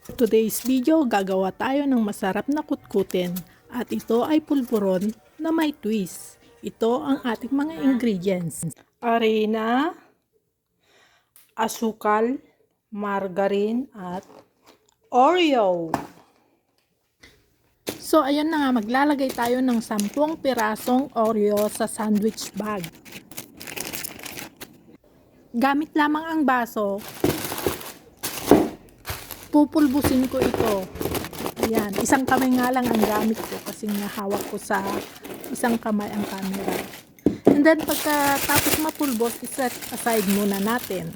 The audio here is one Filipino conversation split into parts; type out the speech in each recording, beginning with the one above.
Today's video, gagawa tayo ng masarap na kutkutin at ito ay pulburon na may twist. Ito ang ating mga ingredients. Arena, asukal, margarine at Oreo. So ayun na nga, maglalagay tayo ng 10 pirasong Oreo sa sandwich bag. Gamit lamang ang baso, pupulbusin ko ito. Ayan, isang kamay nga lang ang gamit ko kasi nahawak ko sa isang kamay ang camera. And then pagkatapos mapulbos, iset aside muna natin.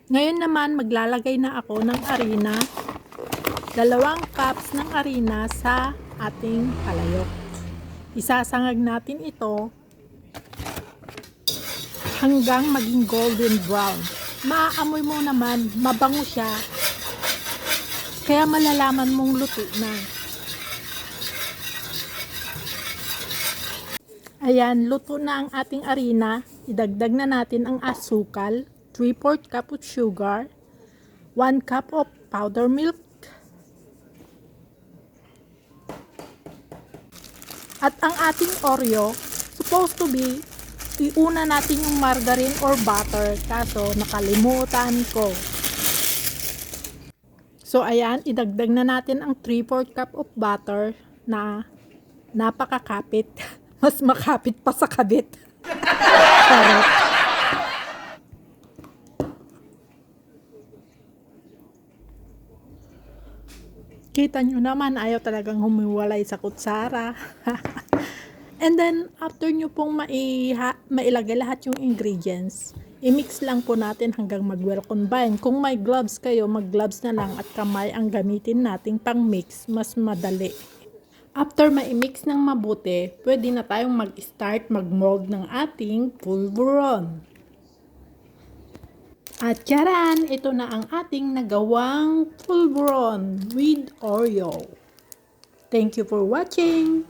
Ngayon naman maglalagay na ako ng harina. 2 cups ng harina sa ating palayok. Isasangag natin ito hanggang maging golden brown. Maaamoy mo naman, mabango siya. Kaya malalaman mong luto na. Ayan, luto na ang ating harina. Idagdag na natin ang asukal, 3/4 cup of sugar, 1 cup of powder milk, at ang ating Oreo, supposed to be, iuna natin yung margarine or butter, kaso nakalimutan ko. So ayan, idagdag na natin ang 3/4 cup of butter na napakakapit. Mas makapit pa sa kabit. Sarap. Kita nyo naman, ayaw talagang humiwalay sa kutsara. And then, after nyo pong mailagay lahat yung ingredients, i-mix lang po natin hanggang mag-well combine. Kung may gloves kayo, mag-gloves na lang at kamay ang gamitin nating pang-mix, mas madali. After ma-mix ng mabuti, pwede na tayong mag-start mag-mold ng ating pulburon. At charan, ito na ang ating nagawang pulburon with Oreo. Thank you for watching!